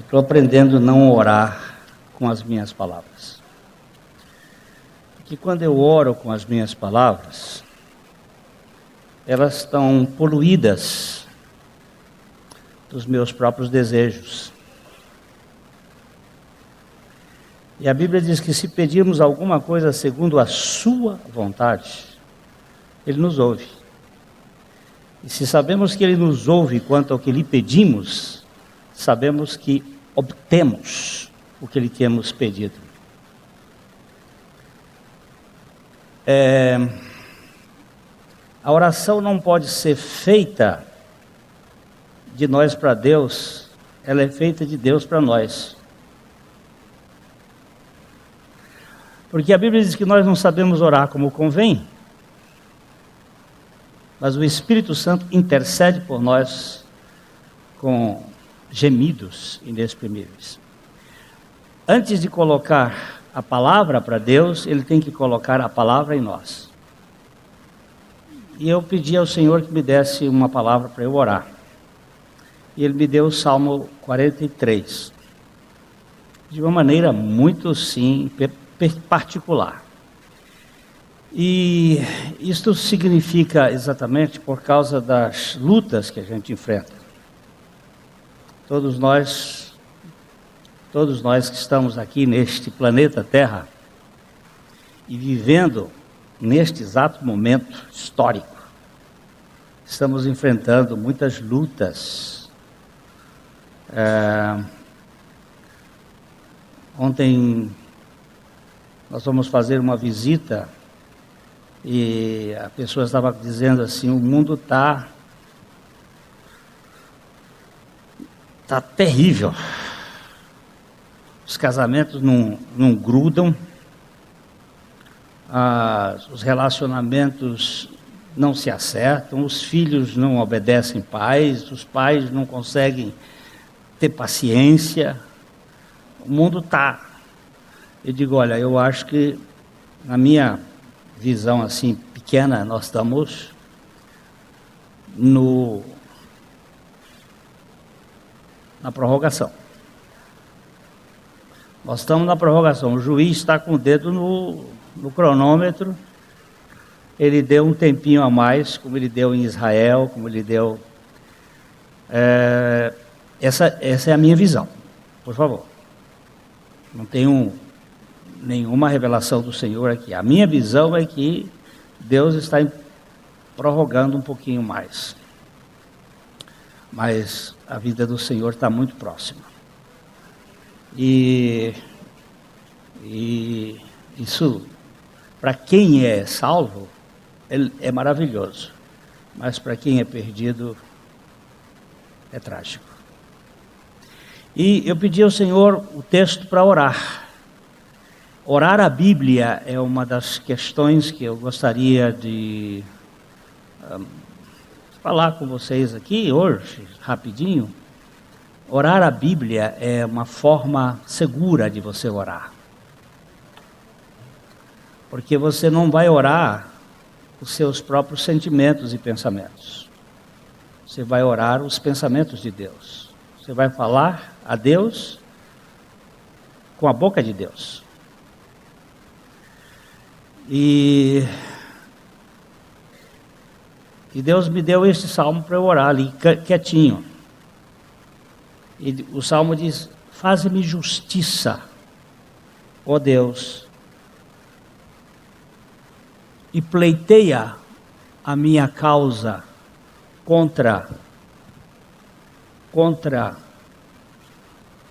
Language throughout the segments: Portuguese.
Estou aprendendo a não orar com as minhas palavras. Porque quando eu oro com as minhas palavras, elas estão poluídas dos meus próprios desejos. E a Bíblia diz que se pedirmos alguma coisa segundo a sua vontade, Ele nos ouve. E se sabemos que Ele nos ouve quanto ao que lhe pedimos, sabemos que obtemos o que lhe temos pedido. A oração não pode ser feita de nós para Deus, ela é feita de Deus para nós. Porque a Bíblia diz que nós não sabemos orar como convém, mas o Espírito Santo intercede por nós com gemidos inexprimíveis. Antes de colocar a palavra para Deus, Ele tem que colocar a palavra em nós. E eu pedi ao Senhor que me desse uma palavra para eu orar. E Ele me deu o Salmo 43, de uma maneira muito, sim, particular. E isto significa exatamente por causa das lutas que a gente enfrenta. Todos nós que estamos aqui neste planeta Terra e vivendo neste exato momento histórico, estamos enfrentando muitas lutas. Ontem nós fomos fazer uma visita e a pessoa estava dizendo assim: o mundo está terrível. Os casamentos não grudam, os relacionamentos não se acertam, os filhos não obedecem pais, os pais não conseguem ter paciência. O mundo está. Eu digo, olha, eu acho que na minha visão assim pequena, nós estamos na prorrogação. Nós estamos na prorrogação. O juiz está com o dedo no cronômetro. Ele deu um tempinho a mais, como ele deu em Israel, como ele deu. Essa é a minha visão, por favor. Não tenho nenhuma revelação do Senhor aqui. A minha visão é que Deus está prorrogando um pouquinho mais. Mas a vida do Senhor está muito próxima. E isso, para quem é salvo, é maravilhoso. Mas para quem é perdido, é trágico. E eu pedi ao Senhor o texto para orar. Orar a Bíblia é uma das questões que eu gostaria de falar com vocês aqui hoje, rapidinho. Orar a Bíblia é uma forma segura de você orar. Porque você não vai orar os seus próprios sentimentos e pensamentos. Você vai orar os pensamentos de Deus. Você vai falar a Deus com a boca de Deus. E Deus me deu este salmo para eu orar ali, quietinho. E o salmo diz: faze-me justiça, ó Deus, e pleiteia a minha causa contra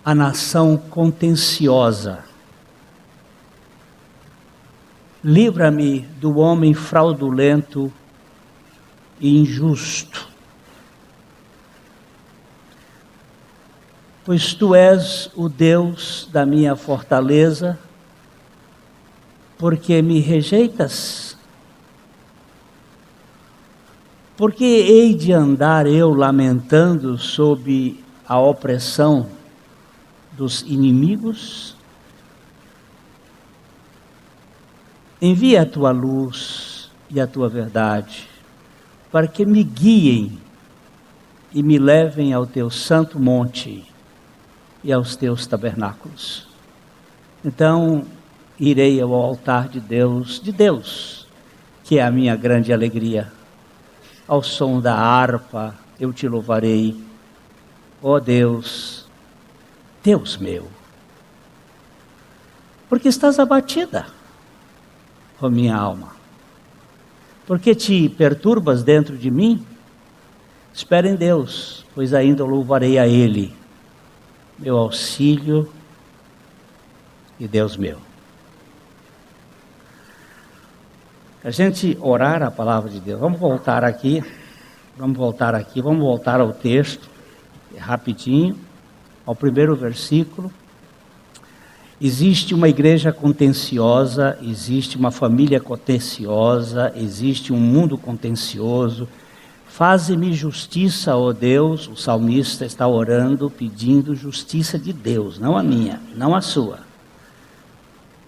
a nação contenciosa. Livra-me do homem fraudulento e injusto, pois Tu és o Deus da minha fortaleza. Porque me rejeitas? Porque hei de andar eu lamentando sob a opressão dos inimigos? Envia a Tua luz e a Tua verdade, para que me guiem e me levem ao Teu santo monte, e aos teus tabernáculos. Então, irei ao altar de Deus, que é a minha grande alegria. Ao som da harpa eu te louvarei, ó Deus, Deus meu. Porque estás abatida, ó minha alma? Porque te perturbas dentro de mim? Espera em Deus, pois ainda louvarei a Ele, meu auxílio e Deus meu. A gente orar a palavra de Deus. Vamos voltar ao texto, rapidinho, ao primeiro versículo. Existe uma igreja contenciosa, existe uma família contenciosa, existe um mundo contencioso. Faze-me justiça, ó Deus. O salmista está orando, pedindo justiça de Deus, não a minha, não a sua.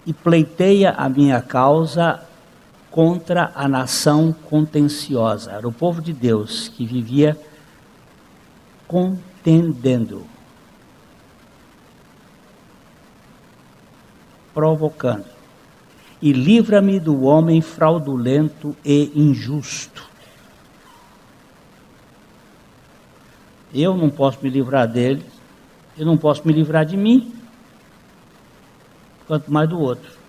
E pleiteia a minha causa contra a nação contenciosa. Era o povo de Deus que vivia contendendo, provocando. E livra-me do homem fraudulento e injusto. Eu não posso me livrar dele, eu não posso me livrar de mim, quanto mais do outro.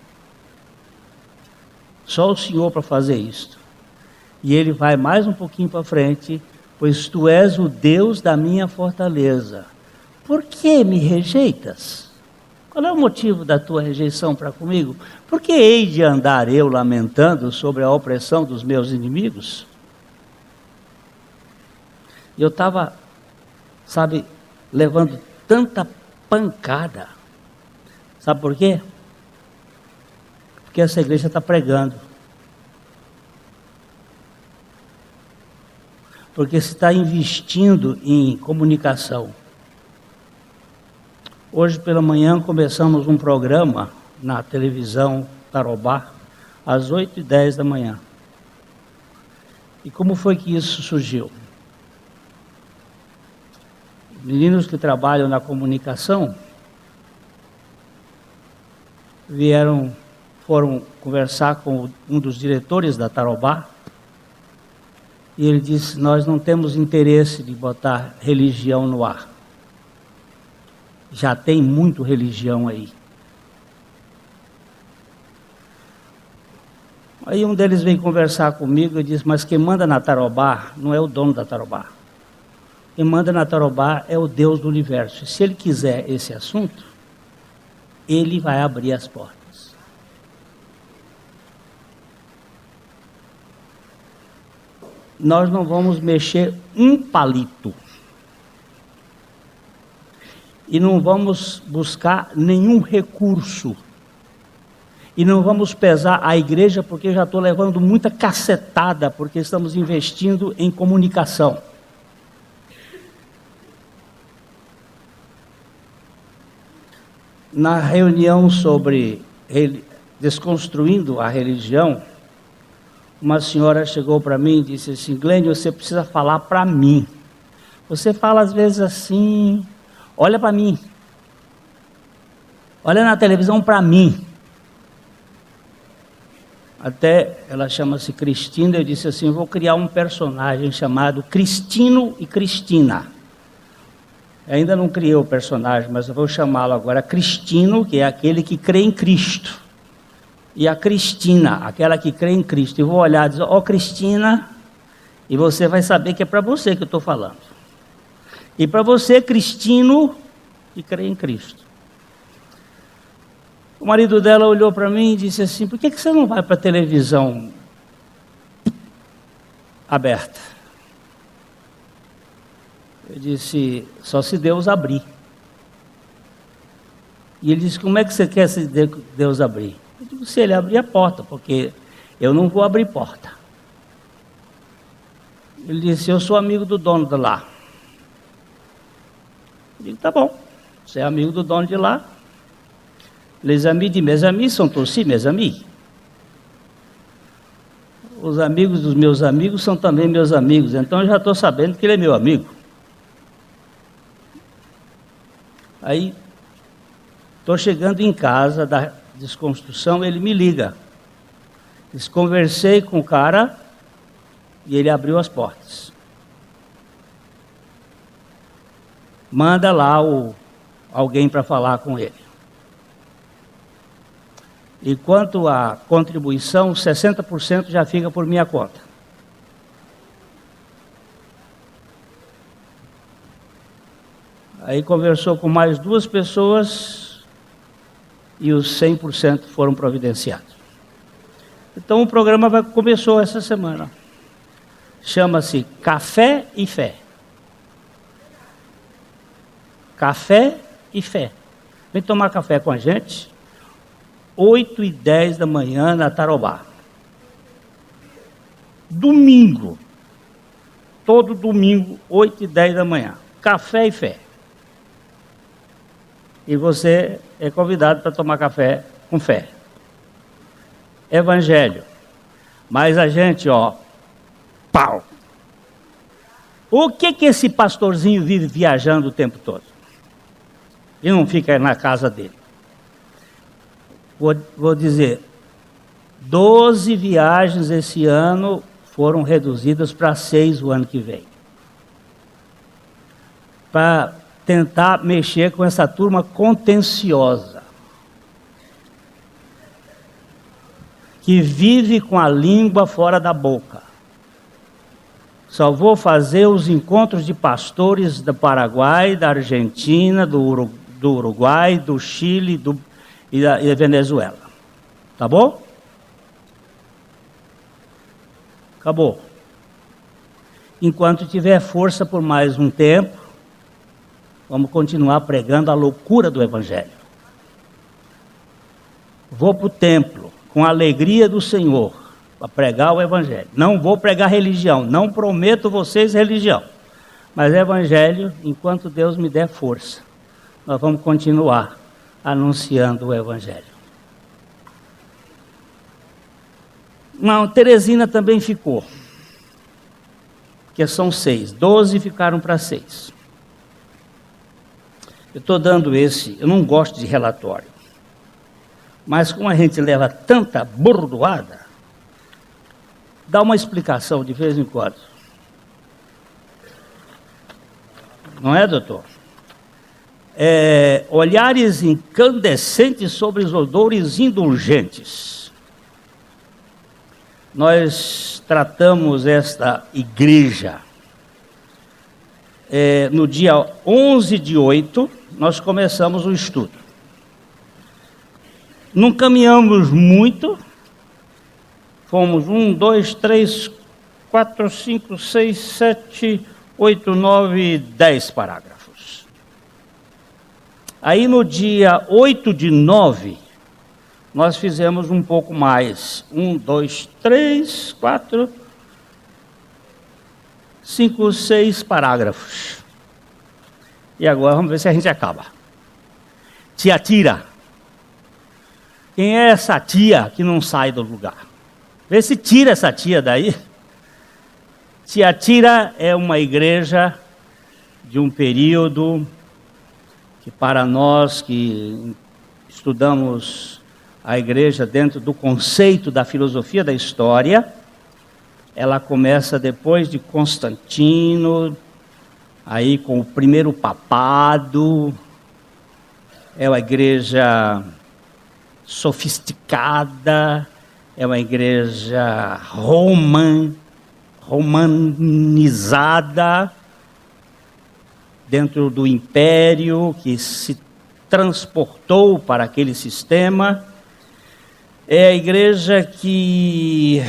Só o Senhor para fazer isto. E ele vai mais um pouquinho para frente, pois tu és o Deus da minha fortaleza. Por que me rejeitas? Qual é o motivo da tua rejeição para comigo? Por que hei de andar eu lamentando sobre a opressão dos meus inimigos? Eu estava, levando tanta pancada. Sabe por quê? Porque essa igreja está pregando. Porque se está investindo em comunicação. Hoje pela manhã começamos um programa na televisão Tarobá, às 8h10 da manhã. E como foi que isso surgiu? Meninos que trabalham na comunicação foram conversar com um dos diretores da Tarobá, e ele disse: nós não temos interesse de botar religião no ar. Já tem muito religião aí. Aí um deles veio conversar comigo e disse: mas quem manda na Tarobá não é o dono da Tarobá. Quem manda na Tarobá é o Deus do universo. Se ele quiser esse assunto, ele vai abrir as portas. Nós não vamos mexer um palito. E não vamos buscar nenhum recurso. E não vamos pesar a igreja, porque já estou levando muita cacetada, porque estamos investindo em comunicação. Na reunião sobre desconstruindo a religião, uma senhora chegou para mim e disse assim: Glênio, você precisa falar para mim. Você fala às vezes assim, olha para mim. Olha na televisão para mim. Até ela chama-se Cristina, eu disse assim: vou criar um personagem chamado Cristino e Cristina. Eu ainda não criei o personagem, mas eu vou chamá-lo agora Cristino, que é aquele que crê em Cristo. E a Cristina, aquela que crê em Cristo. E vou olhar e dizer: ó Cristina, e você vai saber que é para você que eu estou falando. E para você, Cristino, que crê em Cristo. O marido dela olhou para mim e disse assim: por que você não vai para a televisão aberta? Eu disse: só se Deus abrir. E ele disse: como é que você quer se Deus abrir? Eu digo: se ele abrir a porta, porque eu não vou abrir porta. Ele disse: eu sou amigo do dono de lá. Eu digo: tá bom, você é amigo do dono de lá. Les amis de mes amis sont aussi mes amis. Os amigos dos meus amigos são também meus amigos, então eu já estou sabendo que ele é meu amigo. Aí, estou chegando em casa da desconstrução, ele me liga. Conversei com o cara e ele abriu as portas. Manda lá alguém para falar com ele. E quanto à contribuição, 60% já fica por minha conta. Aí conversou com mais 2 pessoas e os 100% foram providenciados. Então o programa começou essa semana. Chama-se Café e Fé. Café e Fé. Vem tomar café com a gente. 8h10 da manhã na Tarobá. Domingo. Todo domingo, 8h10 da manhã. Café e Fé. E você é convidado para tomar café com fé. Evangelho. Mas a gente, pau. O que esse pastorzinho vive viajando o tempo todo? E não fica na casa dele. Vou dizer, 12 viagens esse ano foram reduzidas para 6 o ano que vem. Para tentar mexer com essa turma contenciosa, que vive com a língua fora da boca. Só vou fazer os encontros de pastores do Paraguai, da Argentina, do Uruguai, do Chile e da Venezuela. Tá bom? Acabou. Enquanto tiver força por mais um tempo, vamos continuar pregando a loucura do Evangelho. Vou para o templo com a alegria do Senhor para pregar o Evangelho. Não vou pregar religião, não prometo vocês religião, mas Evangelho, enquanto Deus me der força, nós vamos continuar anunciando o Evangelho. Não, Teresina também ficou, porque são 6, 12 ficaram para 6. Eu estou dando eu não gosto de relatório, mas como a gente leva tanta bordoada, dá uma explicação de vez em quando. Não é, doutor? Olhares incandescentes sobre os odores indulgentes. Nós tratamos esta igreja. No dia 11/8, nós começamos o estudo. Não caminhamos muito. Fomos 1, 2, 3, 4, 5, 6, 7, 8, 9, 10 parágrafos. Aí no dia 8/9, nós fizemos um pouco mais. 1, 2, 3, 4, 5, 6 parágrafos. E agora vamos ver se a gente acaba. Tiatira. Quem é essa tia que não sai do lugar? Vê se tira essa tia daí. Tiatira é uma igreja de um período que, para nós que estudamos a igreja dentro do conceito da filosofia da história, ela começa depois de Constantino, aí com o primeiro papado. É uma igreja sofisticada, é uma igreja romanizada, dentro do império, que se transportou para aquele sistema. É a igreja que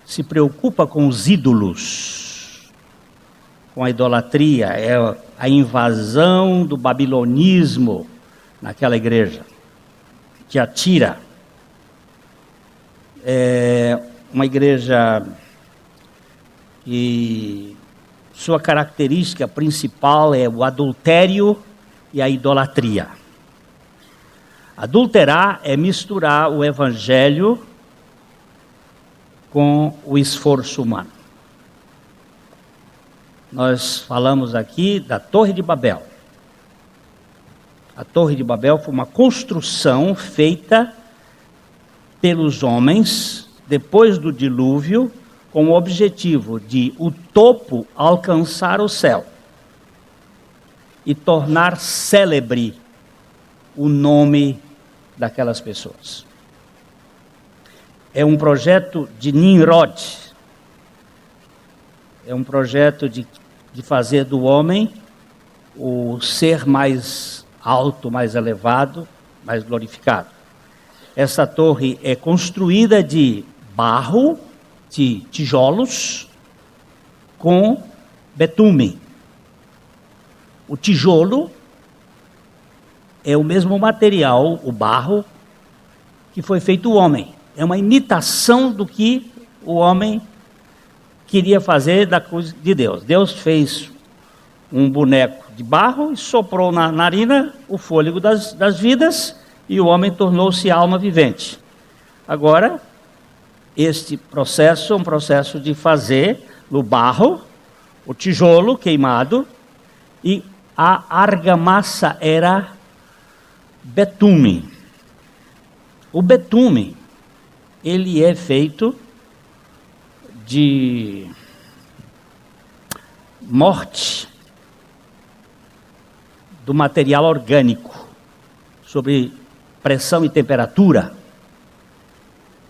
se preocupa com os ídolos, com a idolatria, é a invasão do babilonismo naquela igreja. Tiatira é uma igreja que sua característica principal é o adultério e a idolatria. Adulterar é misturar o evangelho com o esforço humano. Nós falamos aqui da Torre de Babel. A Torre de Babel foi uma construção feita pelos homens depois do dilúvio, com o objetivo de o topo alcançar o céu e tornar célebre o nome daquelas pessoas. É um projeto de Nimrod, é um projeto de fazer do homem o ser mais alto, mais elevado, mais glorificado. Essa torre é construída de barro, de tijolos, com betume. O tijolo é o mesmo material, o barro, que foi feito o homem. É uma imitação do que o homem queria fazer da coisa de Deus. Deus fez um boneco de barro e soprou na narina o fôlego das vidas, e o homem tornou-se alma vivente. Agora, este processo é um processo de fazer no barro o tijolo queimado, e a argamassa era betume. O betume, ele é feito de morte do material orgânico sobre pressão e temperatura.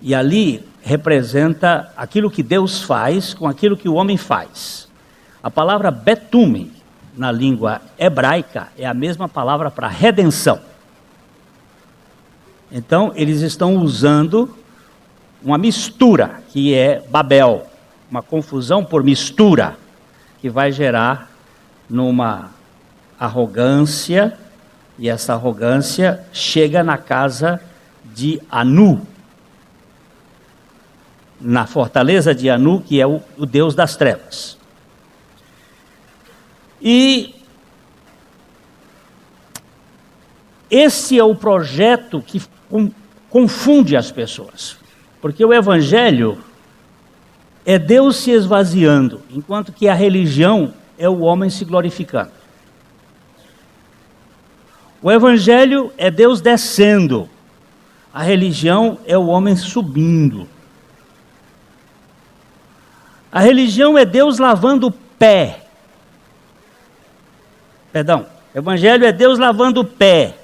E ali representa aquilo que Deus faz com aquilo que o homem faz. A palavra betume, na língua hebraica, é a mesma palavra para redenção. Então, eles estão usando uma mistura, que é Babel, uma confusão por mistura, que vai gerar numa arrogância, e essa arrogância chega na casa de Anu, na fortaleza de Anu, que é o Deus das trevas. E esse é o projeto que confunde as pessoas, porque o evangelho é Deus se esvaziando, enquanto que a religião é o homem se glorificando. O evangelho é Deus descendo, a religião é o homem subindo. A religião é Deus lavando o pé. Perdão, o evangelho é Deus lavando o pé.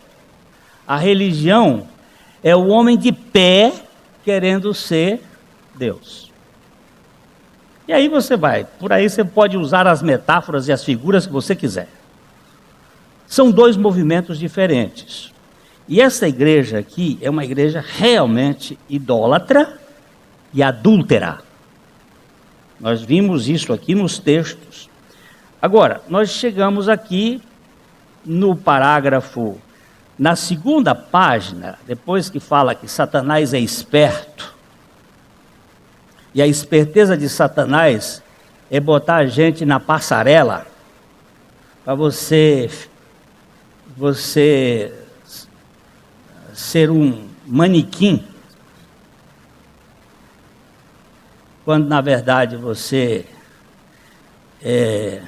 A religião é o homem de pé querendo ser Deus. E aí você vai, por aí você pode usar as metáforas e as figuras que você quiser. São dois movimentos diferentes. E essa igreja aqui é uma igreja realmente idólatra e adúltera. Nós vimos isso aqui nos textos. Agora, nós chegamos aqui no parágrafo, na segunda página, depois que fala que Satanás é esperto, e a esperteza de Satanás é botar a gente na passarela, para você ser um manequim, quando na verdade você é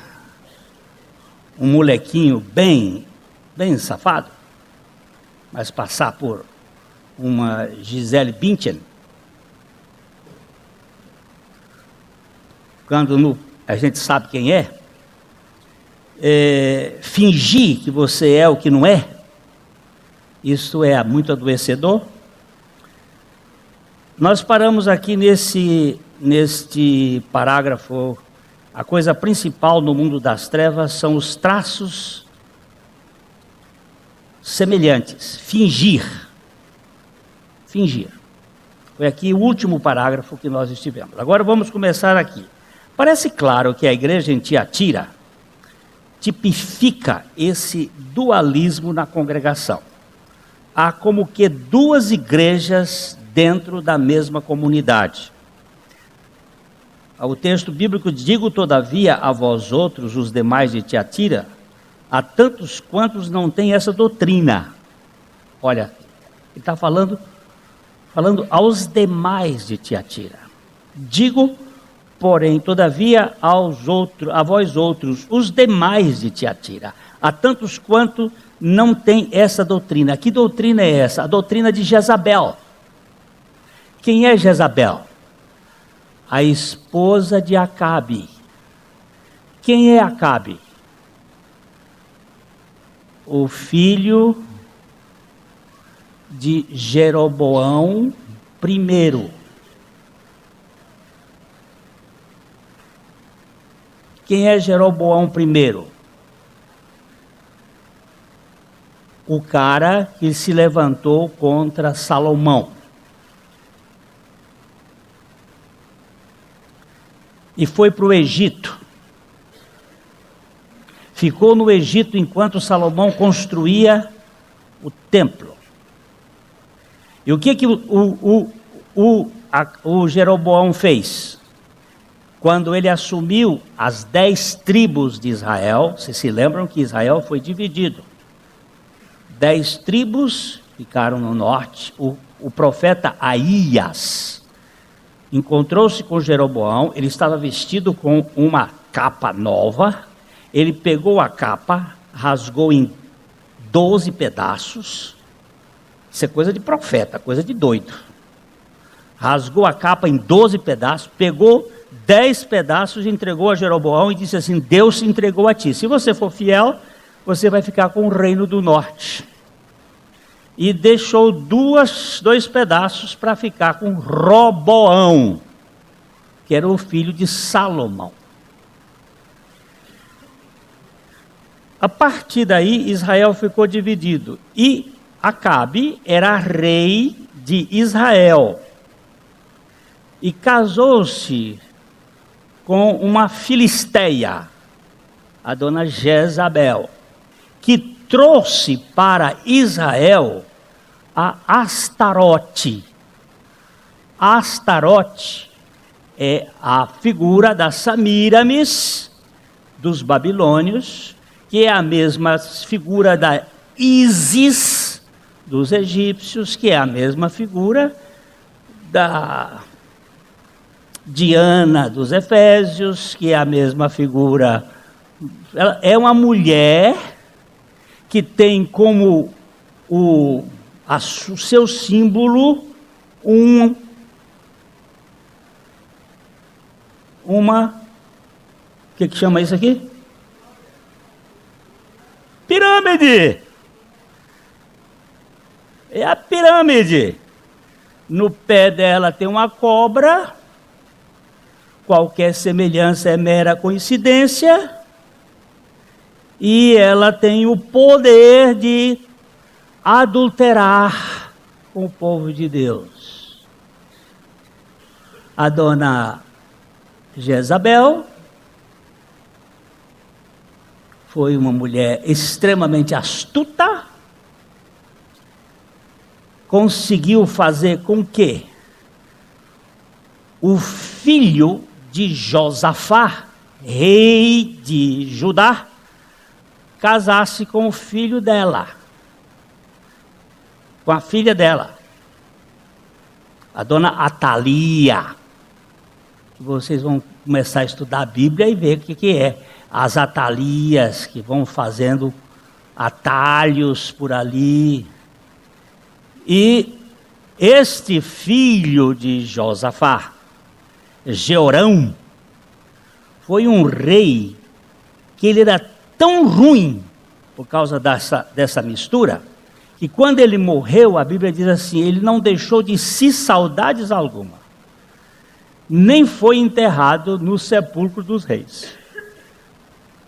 um molequinho bem safado, mas passar por uma Gisele Bündchen, quando a gente sabe quem é, fingir que você é o que não é, isso é muito adoecedor. Nós paramos aqui neste parágrafo. A coisa principal no mundo das trevas são os traços semelhantes. Fingir. Foi aqui o último parágrafo que nós estivemos. Agora vamos começar aqui. Parece claro que a igreja em Tiatira tipifica esse dualismo na congregação. Há como que duas igrejas dentro da mesma comunidade. O texto bíblico: digo todavia a vós outros, os demais de Tiatira, a tantos quantos não têm essa doutrina. Olha, ele está falando aos demais de Tiatira. Digo porém, todavia, a vós outros, os demais de Tiatira, a tantos quanto não têm essa doutrina. Que doutrina é essa? A doutrina de Jezabel. Quem é Jezabel? A esposa de Acabe. Quem é Acabe? O filho de Jeroboão I. Quem é Jeroboão I? O cara que se levantou contra Salomão. E foi para o Egito. Ficou no Egito enquanto Salomão construía o templo. E o que o Jeroboão fez? Quando ele assumiu as 10 tribos de Israel, vocês se lembram que Israel foi dividido. 10 tribos ficaram no norte. O profeta Aías encontrou-se com Jeroboão, ele estava vestido com uma capa nova. Ele pegou a capa, rasgou em 12 pedaços. Isso é coisa de profeta, coisa de doido. Rasgou a capa em 12 pedaços, pegou 10 pedaços e entregou a Jeroboão e disse assim: Deus se entregou a ti. Se você for fiel, você vai ficar com o reino do norte. E deixou 2 pedaços para ficar com Roboão, que era o filho de Salomão. A partir daí, Israel ficou dividido. E Acabe era rei de Israel. E casou-se com uma filisteia, a dona Jezabel, que trouxe para Israel a Astarote. Astarote é a figura da Semíramis dos babilônios, que é a mesma figura da Ísis dos egípcios, que é a mesma figura da Diana dos efésios, que é a mesma figura. Ela é uma mulher que tem como o seu símbolo o que chama isso aqui? Pirâmide. É a pirâmide. No pé dela tem uma cobra. Qualquer semelhança é mera coincidência. E ela tem o poder de adulterar com o povo de Deus. A dona Jezabel foi uma mulher extremamente astuta, conseguiu fazer com que o filho de Josafá, rei de Judá, casasse com o filho dela, com a filha dela, a dona Atalia. Vocês vão começar a estudar a Bíblia e ver o que é as Atalias, que vão fazendo atalhos por ali. E este filho de Josafá, Jeorão, foi um rei que ele era tão ruim por causa dessa mistura, que quando ele morreu, a Bíblia diz assim, ele não deixou de si saudades alguma, nem foi enterrado no sepulcro dos reis,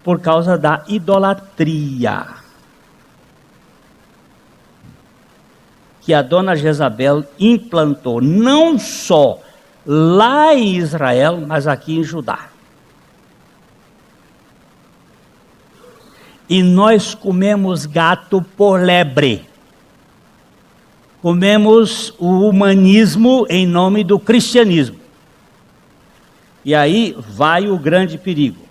por causa da idolatria que a dona Jezabel implantou, não só lá em Israel, mas aqui em Judá. E nós comemos gato por lebre. Comemos o humanismo em nome do cristianismo. E aí vai o grande perigo.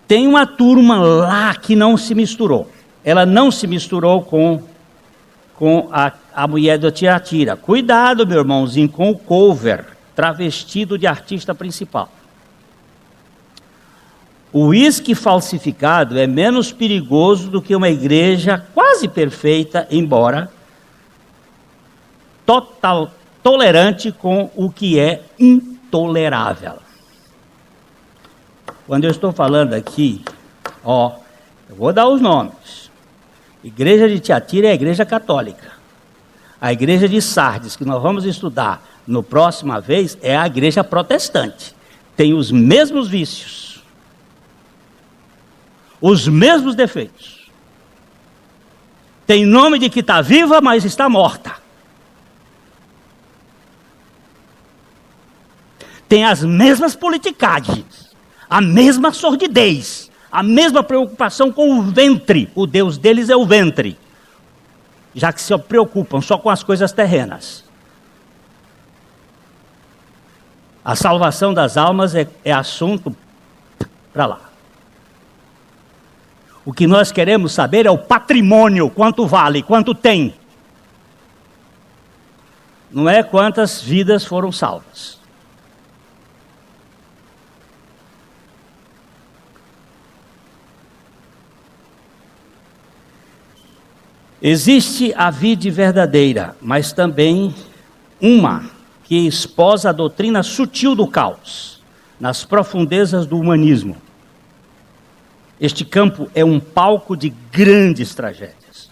Tem uma turma lá que não se misturou. Ela não se misturou com a mulher do Tiatira. Cuidado, meu irmãozinho, com o cover. travestido de artista principal. O uísque falsificado é menos perigoso do que uma igreja quase perfeita, embora tolerante com o que é intolerável. Quando eu estou falando aqui, eu vou dar os nomes. Igreja de Tiatira é a igreja católica. A igreja de Sardes, que nós vamos estudar no próxima vez, é a igreja protestante. Tem os mesmos vícios, os mesmos defeitos. Tem nome de que está viva, mas está morta. Tem as mesmas politicagens, a mesma sordidez, a mesma preocupação com o ventre. O Deus deles é o ventre, já que se preocupam só com as coisas terrenas. A salvação das almas é assunto para lá. O que nós queremos saber é o patrimônio, quanto vale, quanto tem. Não é quantas vidas foram salvas. Existe a vide verdadeira, mas também uma que esposa a doutrina sutil do caos, nas profundezas do humanismo. Este campo é um palco de grandes tragédias.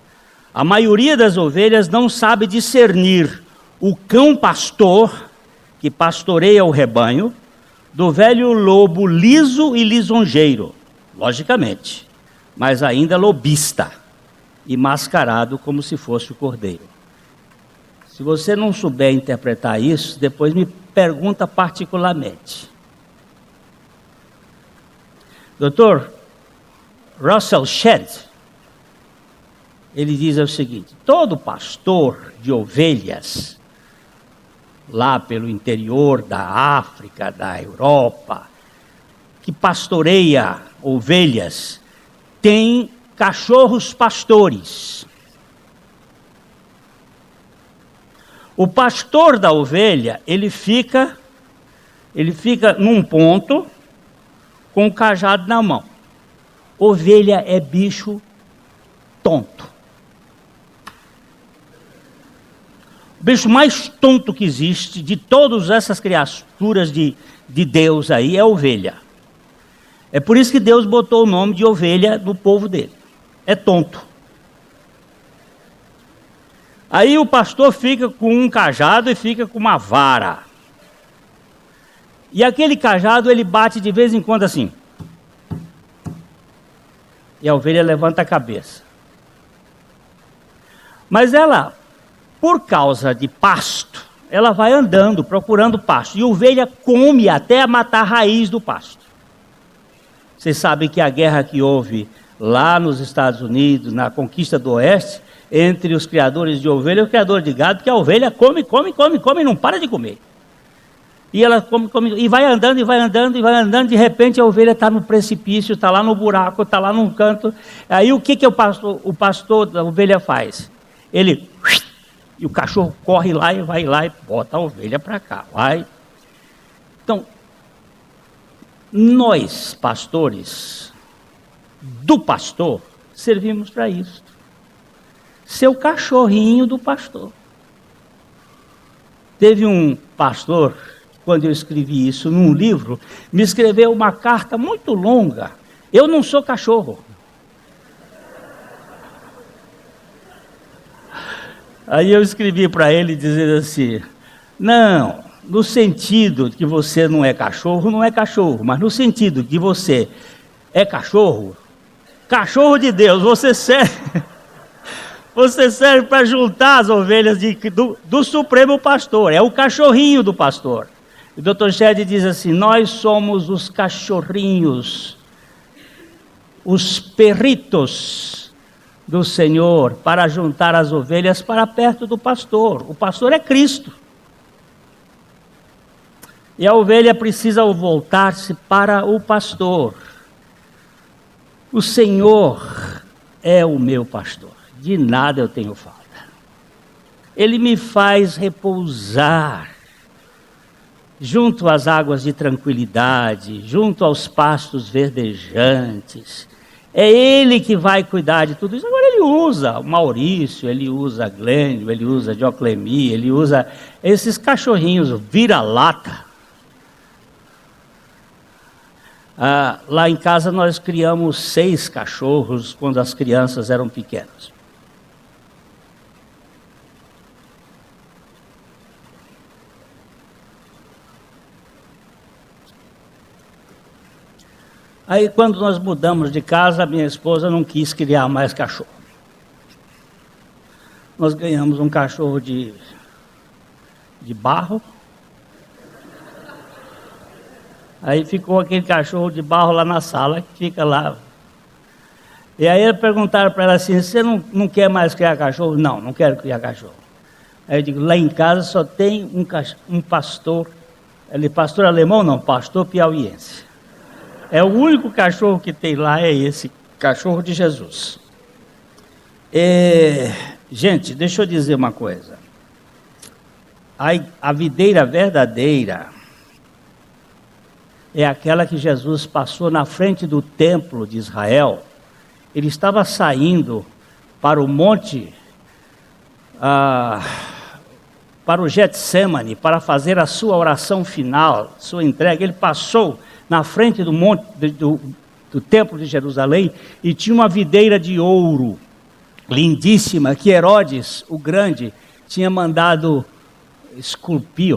A maioria das ovelhas não sabe discernir o cão pastor, que pastoreia o rebanho, do velho lobo liso e lisonjeiro, logicamente, mas ainda lobista e mascarado como se fosse o cordeiro. Se você não souber interpretar isso, depois me pergunta particularmente. Dr. Russell Shedd, ele diz o seguinte: todo pastor de ovelhas, lá pelo interior da África, da Europa, que pastoreia ovelhas, tem cachorros pastores. O pastor da ovelha, ele fica num ponto com o cajado na mão. Ovelha é bicho tonto. O bicho mais tonto que existe de todas essas criaturas de Deus aí é a ovelha. É por isso que Deus botou o nome de ovelha no povo dele. É tonto. Aí o pastor fica com um cajado e fica com uma vara. E aquele cajado ele bate de vez em quando assim. E a ovelha levanta a cabeça. Mas ela, por causa de pasto, ela vai andando, procurando pasto. E a ovelha come até matar a raiz do pasto. Vocês sabem que a guerra que houve lá nos Estados Unidos, na conquista do Oeste, entre os criadores de ovelha e o criador de gado, que a ovelha come e não para de comer. E ela come, e vai andando, de repente a ovelha está no precipício, está lá no buraco, está lá num canto. Aí o que o pastor da ovelha faz? Ele, e o cachorro corre lá e vai lá e bota a ovelha para cá, vai. Então, nós, pastores, do pastor, servimos para isso. Ser o cachorrinho do pastor. Teve um pastor, quando eu escrevi isso num livro, me escreveu uma carta muito longa. Eu não sou cachorro. Aí eu escrevi para ele dizendo assim: não, no sentido de que você não é cachorro, mas no sentido de que você é cachorro de Deus, você serve para juntar as ovelhas do Supremo Pastor, é o cachorrinho do pastor. O Dr. Shedd diz assim: nós somos os cachorrinhos, os perritos do Senhor, para juntar as ovelhas para perto do pastor. O pastor é Cristo. E a ovelha precisa voltar-se para o pastor. O Senhor é o meu pastor, de nada eu tenho falta. Ele me faz repousar junto às águas de tranquilidade, junto aos pastos verdejantes. É Ele que vai cuidar de tudo isso. Agora Ele usa o Maurício, Ele usa a Glênio, Ele usa a Dioclemi, Ele usa esses cachorrinhos vira-lata. Lá em casa nós criamos 6 cachorros quando as crianças eram pequenas. Aí quando nós mudamos de casa, a minha esposa não quis criar mais cachorro. Nós ganhamos um cachorro de barro. Aí ficou aquele cachorro de barro lá na sala, que fica lá. E aí perguntaram para ela assim, você não quer mais criar cachorro? Não, não quero criar cachorro. Aí eu digo, lá em casa só tem um pastor. Ele pastor alemão? Não, pastor piauiense. É o único cachorro que tem lá, é esse, cachorro de Jesus. Gente, deixa eu dizer uma coisa. A videira verdadeira é aquela que Jesus passou na frente do templo de Israel. Ele estava saindo para o monte, para o Getsemane, para fazer a sua oração final, sua entrega. Ele passou na frente do monte do templo de Jerusalém e tinha uma videira de ouro lindíssima que Herodes, o grande, tinha mandado esculpir,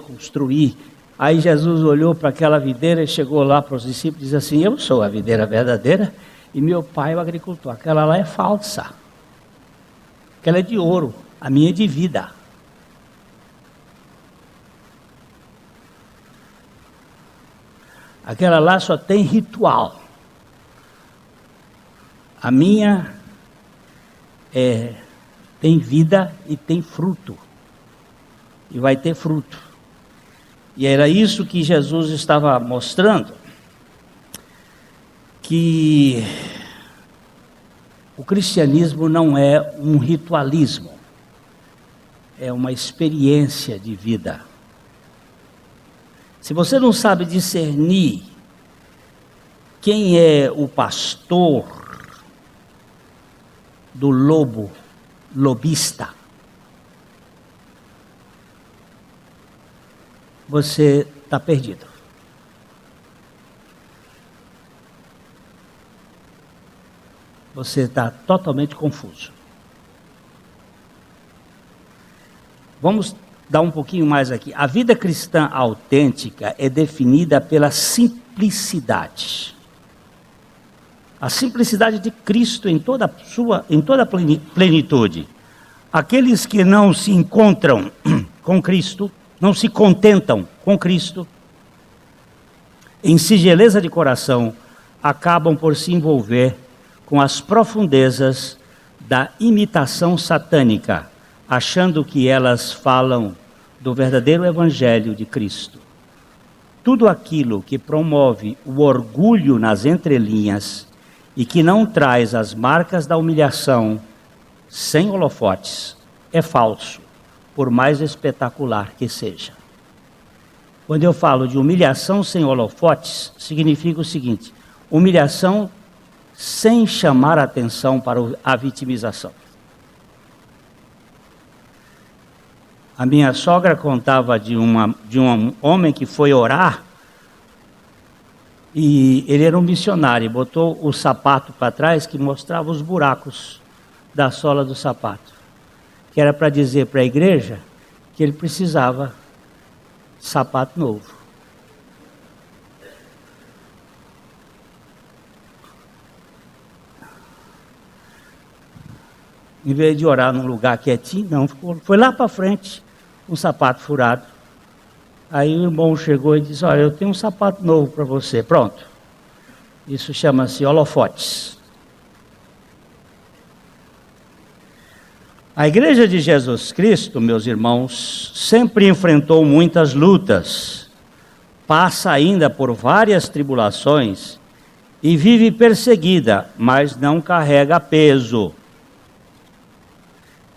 construir. Aí Jesus olhou para aquela videira e chegou lá para os discípulos e disse assim, eu sou a videira verdadeira e meu pai é o agricultor. Aquela lá é falsa. Aquela é de ouro, a minha é de vida. Aquela lá só tem ritual. A minha tem vida e tem fruto. E vai ter fruto. E era isso que Jesus estava mostrando. Que o cristianismo não é um ritualismo. É uma experiência de vida. Se você não sabe discernir quem é o pastor do lobista, você está perdido. Você está totalmente confuso. Vamos dar um pouquinho mais aqui. A vida cristã autêntica é definida pela simplicidade. A simplicidade de Cristo em toda a plenitude. Aqueles que não se encontram com Cristo, não se contentam com Cristo, em singeleza de coração, acabam por se envolver com as profundezas da imitação satânica, achando que elas falam do verdadeiro evangelho de Cristo. Tudo aquilo que promove o orgulho nas entrelinhas e que não traz as marcas da humilhação sem holofotes é falso, por mais espetacular que seja. Quando eu falo de humilhação sem holofotes, significa o seguinte: humilhação sem chamar a atenção para a vitimização. A minha sogra contava de um homem que foi orar, e ele era um missionário, e botou o sapato para trás que mostrava os buracos da sola do sapato, que era para dizer para a igreja que ele precisava de sapato novo. Em vez de orar num lugar quietinho, não, foi lá para frente, um sapato furado. Aí o irmão chegou e disse, olha, eu tenho um sapato novo para você. Pronto. Isso chama-se holofotes. A Igreja de Jesus Cristo, meus irmãos, sempre enfrentou muitas lutas, passa ainda por várias tribulações e vive perseguida, mas não carrega peso.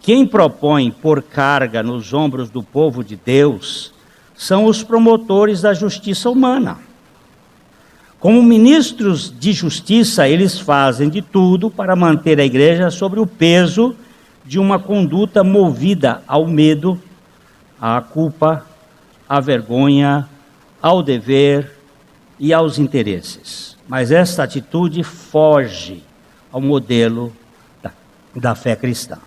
Quem propõe pôr carga nos ombros do povo de Deus são os promotores da justiça humana. Como ministros de justiça, eles fazem de tudo para manter a igreja sobre o peso de uma conduta movida ao medo, à culpa, à vergonha, ao dever e aos interesses. Mas esta atitude foge ao modelo da fé cristã.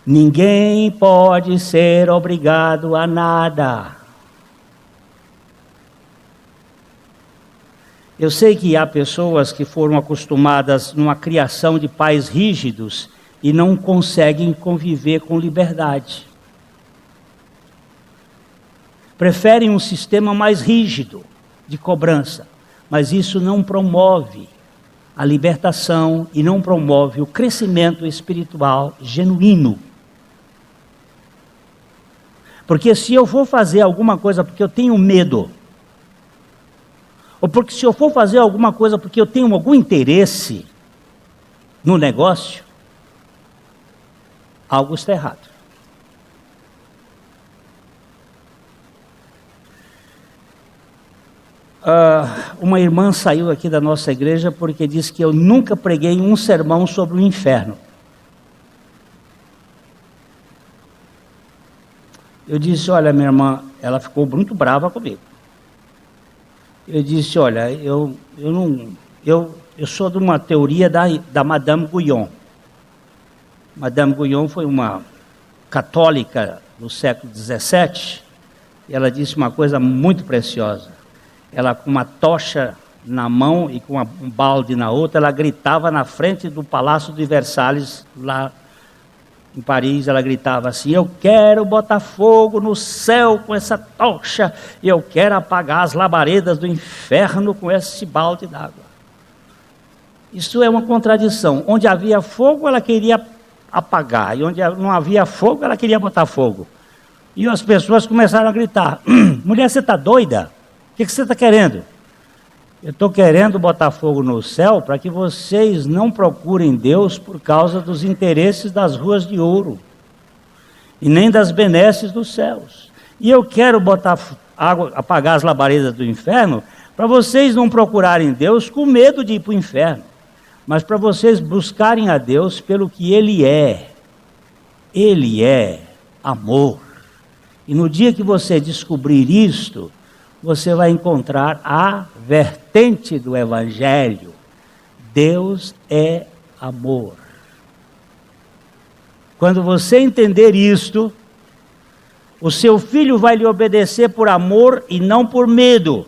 Ninguém pode ser obrigado a nada. Eu sei que há pessoas que foram acostumadas numa criação de pais rígidos e não conseguem conviver com liberdade. Preferem um sistema mais rígido de cobrança, mas isso não promove a libertação e não promove o crescimento espiritual genuíno. Porque se eu for fazer alguma coisa porque eu tenho medo, ou porque se eu for fazer alguma coisa porque eu tenho algum interesse no negócio, algo está errado. Uma irmã saiu aqui da nossa igreja porque disse que eu nunca preguei um sermão sobre o inferno. Eu disse, olha, minha irmã, ela ficou muito brava comigo. Eu disse, olha, eu sou de uma teoria da Madame Guyon. Madame Guyon foi uma católica do século XVII, e ela disse uma coisa muito preciosa. Ela, com uma tocha na mão e com um balde na outra, ela gritava na frente do Palácio de Versalhes, lá em Paris. Ela gritava assim, eu quero botar fogo no céu com essa tocha, e eu quero apagar as labaredas do inferno com esse balde d'água. Isso é uma contradição. Onde havia fogo, ela queria apagar, e onde não havia fogo, ela queria botar fogo. E as pessoas começaram a gritar, mulher, você está doida? O que você está querendo? Eu estou querendo botar fogo no céu para que vocês não procurem Deus por causa dos interesses das ruas de ouro e nem das benesses dos céus. E eu quero botar água, apagar as labaredas do inferno para vocês não procurarem Deus com medo de ir para o inferno, mas para vocês buscarem a Deus pelo que Ele é. Ele é amor. E no dia que você descobrir isto, você vai encontrar a vertente do Evangelho. Deus é amor. Quando você entender isto, o seu filho vai lhe obedecer por amor e não por medo.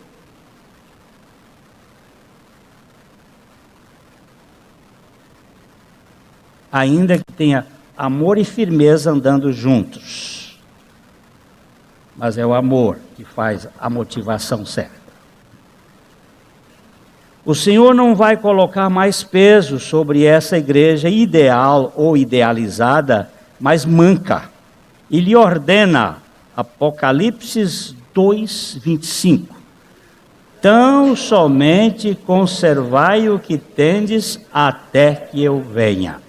Ainda que tenha amor e firmeza andando juntos. Mas é o amor que faz a motivação certa. O Senhor não vai colocar mais peso sobre essa igreja ideal ou idealizada, mas manca. E lhe ordena, Apocalipse 2:25. Tão somente conservai o que tendes até que eu venha.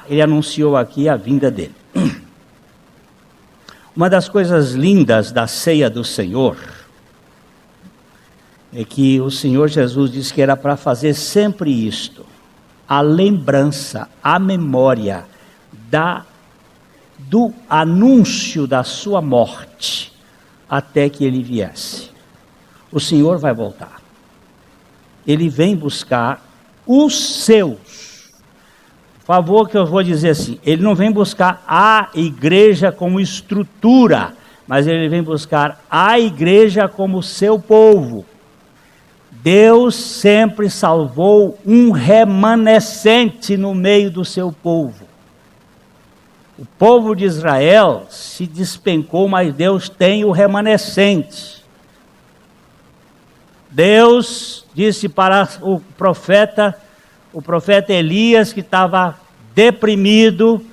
Ele anunciou aqui a vinda dele. Uma das coisas lindas da ceia do Senhor é que o Senhor Jesus disse que era para fazer sempre isto, a lembrança, a memória do anúncio da sua morte até que ele viesse. O Senhor vai voltar. Ele vem buscar os seus. Favor que eu vou dizer assim, ele não vem buscar a igreja como estrutura, mas ele vem buscar a igreja como seu povo. Deus sempre salvou um remanescente no meio do seu povo. O povo de Israel se despencou, mas Deus tem o remanescente. Deus disse para o profeta Elias, que estava deprimido,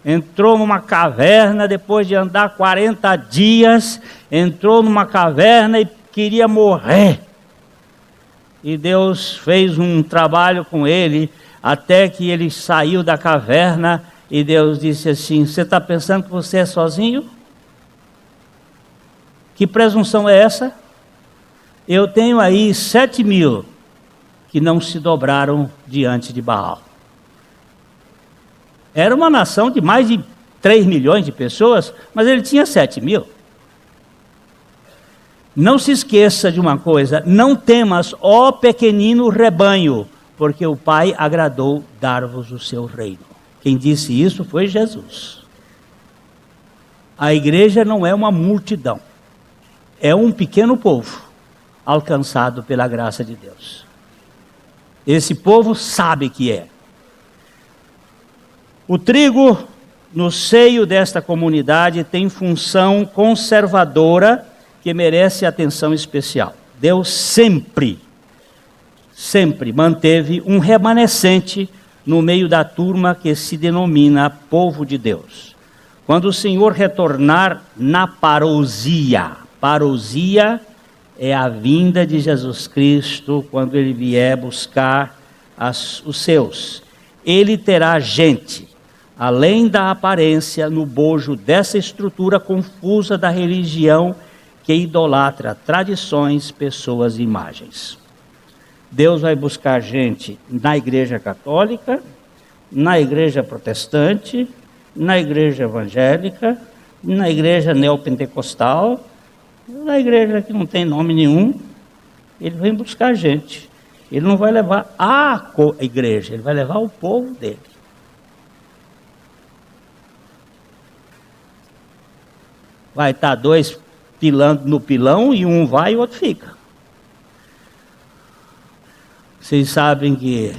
entrou numa caverna, depois de andar 40 dias, entrou numa caverna e queria morrer. E Deus fez um trabalho com ele, até que ele saiu da caverna, e Deus disse assim, você está pensando que você é sozinho? Que presunção é essa? Eu tenho aí 7.000 que não se dobraram diante de Baal. Era uma nação de mais de 3 milhões de pessoas, mas ele tinha 7.000. Não se esqueça de uma coisa: não temas, ó pequenino rebanho, porque o Pai agradou dar-vos o seu reino. Quem disse isso foi Jesus. A igreja não é uma multidão, é um pequeno povo alcançado pela graça de Deus. Esse povo sabe que é. O trigo no seio desta comunidade tem função conservadora que merece atenção especial. Deus sempre manteve um remanescente no meio da turma que se denomina povo de Deus. Quando o Senhor retornar na parousia é a vinda de Jesus Cristo, quando Ele vier buscar os seus. Ele terá gente, além da aparência, no bojo dessa estrutura confusa da religião que idolatra tradições, pessoas e imagens. Deus vai buscar gente na igreja católica, na igreja protestante, na igreja evangélica, na igreja neopentecostal, na igreja que não tem nome nenhum. Ele vem buscar gente. Ele não vai levar a igreja, ele vai levar o povo dele. Vai estar 2 pilando no pilão e um vai e o outro fica. Vocês sabem que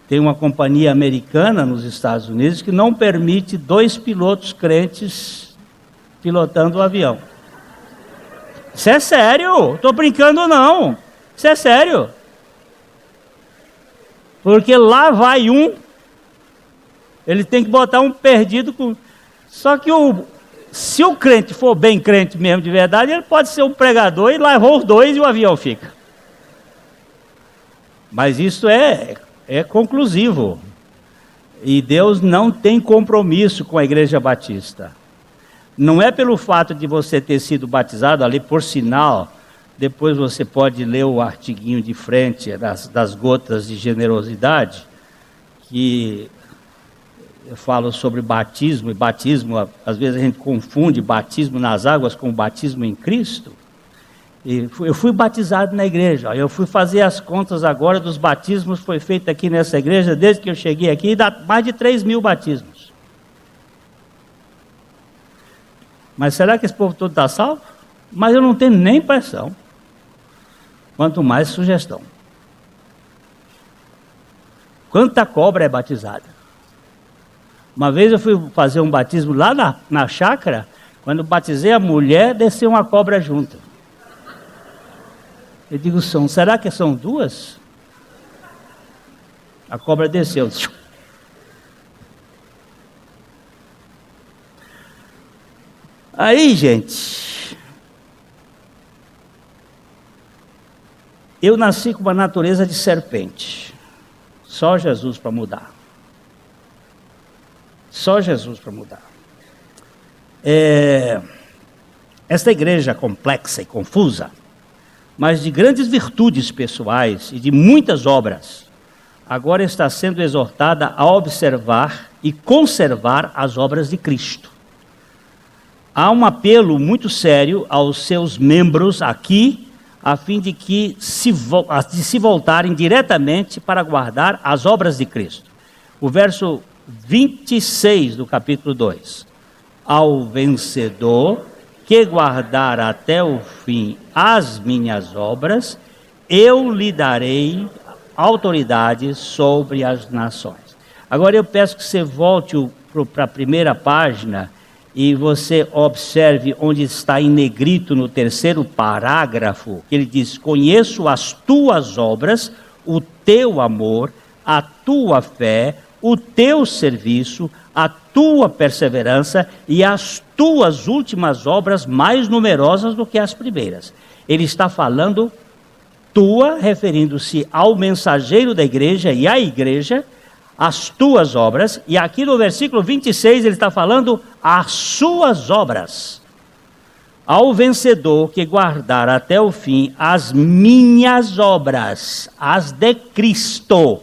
tem uma companhia americana nos Estados Unidos que não permite 2 pilotos crentes pilotando o avião. Isso é sério, estou brincando não, isso é sério. Porque lá vai um, ele tem que botar um perdido com... Só que se o crente for bem crente mesmo de verdade, ele pode ser um pregador e levou os 2 e o avião fica. Mas isso é conclusivo. E Deus não tem compromisso com a Igreja Batista. Não é pelo fato de você ter sido batizado ali, por sinal, depois você pode ler o artiguinho de frente das gotas de generosidade, que eu falo sobre batismo, e batismo, às vezes a gente confunde batismo nas águas com batismo em Cristo. E eu fui batizado na igreja, eu fui fazer as contas agora dos batismos, foi feito aqui nessa igreja, desde que eu cheguei aqui, dá mais de 3.000 batismos. Mas será que esse povo todo está salvo? Mas eu não tenho nem pressão, quanto mais sugestão. Quanta cobra é batizada? Uma vez eu fui fazer um batismo lá na chácara, quando batizei a mulher, desceu uma cobra junto. Eu digo, será que são 2? A cobra desceu. Aí, gente, eu nasci com uma natureza de serpente. Só Jesus para mudar. Só Jesus para mudar. Esta igreja complexa e confusa, mas de grandes virtudes pessoais e de muitas obras, agora está sendo exortada a observar e conservar as obras de Cristo. Há um apelo muito sério aos seus membros aqui, a fim de que se voltarem diretamente para guardar as obras de Cristo. O verso 26 do capítulo 2. Ao vencedor que guardar até o fim as minhas obras, eu lhe darei autoridade sobre as nações. Agora eu peço que você volte para a primeira página e você observe onde está em negrito no 3º parágrafo, que ele diz: conheço as tuas obras, o teu amor, a tua fé, o teu serviço, a tua perseverança e as tuas últimas obras mais numerosas do que as primeiras. Ele está falando tua, referindo-se ao mensageiro da igreja e à igreja, as tuas obras, e aqui no versículo 26 ele está falando as suas obras. Ao vencedor que guardar até o fim as minhas obras, as de Cristo,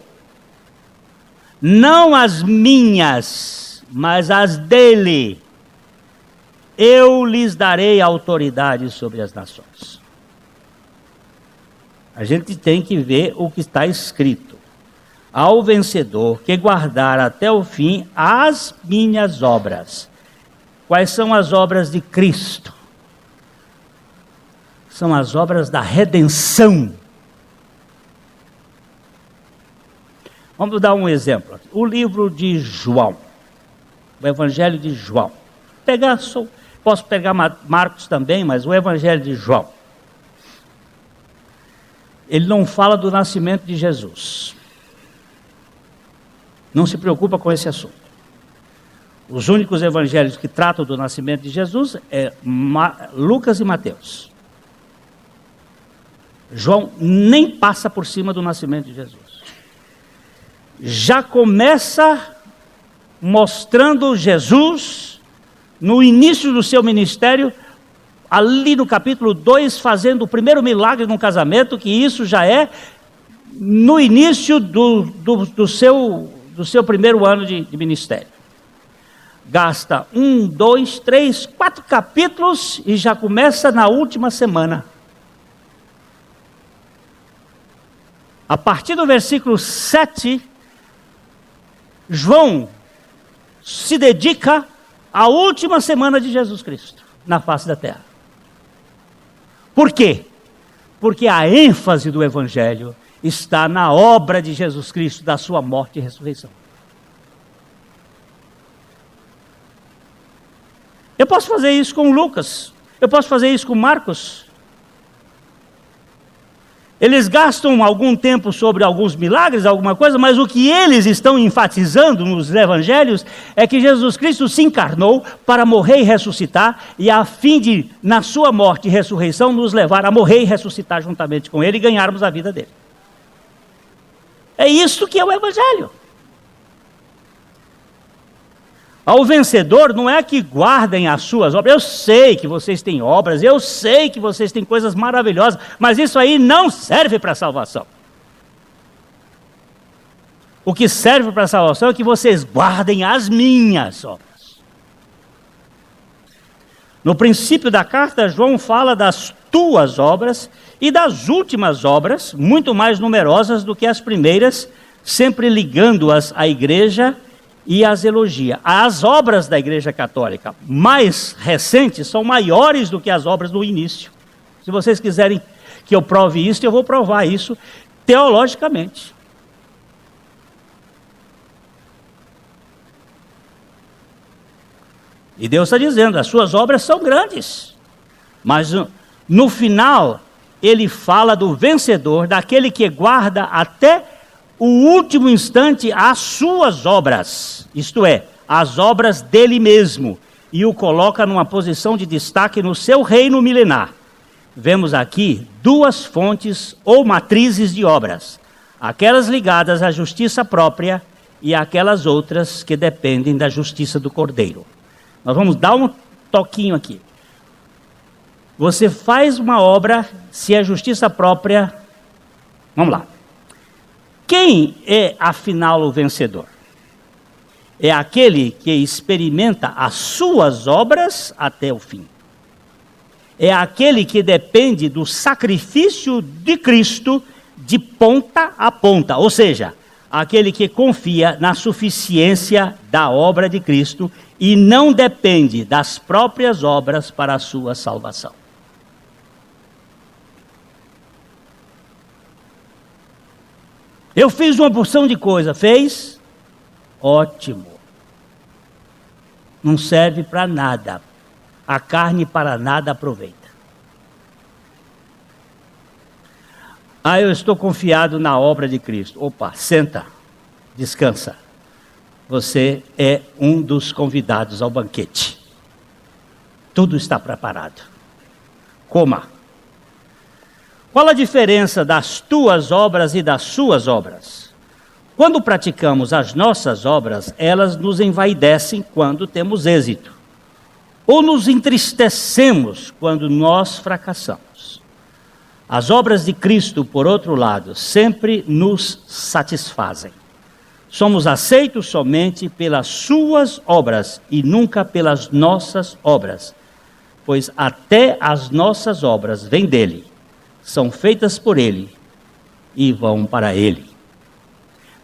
não as minhas, mas as dele, eu lhes darei autoridade sobre as nações. A gente tem que ver o que está escrito. Ao vencedor que guardar até o fim as minhas obras. Quais são as obras de Cristo? São as obras da redenção. Vamos dar um exemplo. O livro de João, o Evangelho de João. Posso pegar Marcos também, mas o Evangelho de João. Ele não fala do nascimento de Jesus. Não se preocupa com esse assunto. Os únicos evangelhos que tratam do nascimento de Jesus é Lucas e Mateus. João nem passa por cima do nascimento de Jesus. Já começa mostrando Jesus no início do seu ministério, ali no capítulo 2, fazendo o primeiro milagre num casamento, que isso já é no início do seu primeiro ano de ministério. Gasta 1, 2, 3, 4 capítulos e já começa na última semana. A partir do versículo 7, João se dedica à última semana de Jesus Cristo na face da terra. Por quê? Porque a ênfase do Evangelho está na obra de Jesus Cristo, da sua morte e ressurreição. Eu posso fazer isso com Lucas, eu posso fazer isso com Marcos. Eles gastam algum tempo sobre alguns milagres, alguma coisa, mas o que eles estão enfatizando nos evangelhos é que Jesus Cristo se encarnou para morrer e ressuscitar, e a fim de, na sua morte e ressurreição, nos levar a morrer e ressuscitar juntamente com ele e ganharmos a vida dele. É isso que é o evangelho. Ao vencedor não é que guardem as suas obras. Eu sei que vocês têm obras, eu sei que vocês têm coisas maravilhosas, mas isso aí não serve para a salvação. O que serve para a salvação é que vocês guardem as minhas obras. No princípio da carta, João fala das tuas obras e das últimas obras, muito mais numerosas do que as primeiras, sempre ligando-as à igreja e as elogia. As obras da Igreja Católica mais recentes são maiores do que as obras do início. Se vocês quiserem que eu prove isso, eu vou provar isso teologicamente. E Deus está dizendo, as suas obras são grandes. Mas no final, ele fala do vencedor, daquele que guarda até o último instante as suas obras, isto é, as obras dele mesmo, e o coloca numa posição de destaque no seu reino milenar. Vemos aqui duas fontes ou matrizes de obras, aquelas ligadas à justiça própria e aquelas outras que dependem da justiça do Cordeiro. Nós vamos dar um toquinho aqui. Você faz uma obra se é justiça própria. Vamos lá. Quem é, afinal, o vencedor? É aquele que experimenta as suas obras até o fim. É aquele que depende do sacrifício de Cristo de ponta a ponta. Ou seja, aquele que confia na suficiência da obra de Cristo e não depende das próprias obras para a sua salvação. Eu fiz uma porção de coisa, fez? Ótimo. Não serve para nada. A carne para nada aproveita. Eu estou confiado na obra de Cristo. Opa, senta, descansa. Você é um dos convidados ao banquete. Tudo está preparado. Coma. Qual a diferença das tuas obras e das suas obras? Quando praticamos as nossas obras, elas nos envaidecem quando temos êxito. ou nos entristecemos quando nós fracassamos. As obras de Cristo, por outro lado, sempre nos satisfazem. Somos aceitos somente pelas suas obras e nunca pelas nossas obras, pois até as nossas obras vêm dele, são feitas por ele e vão para ele.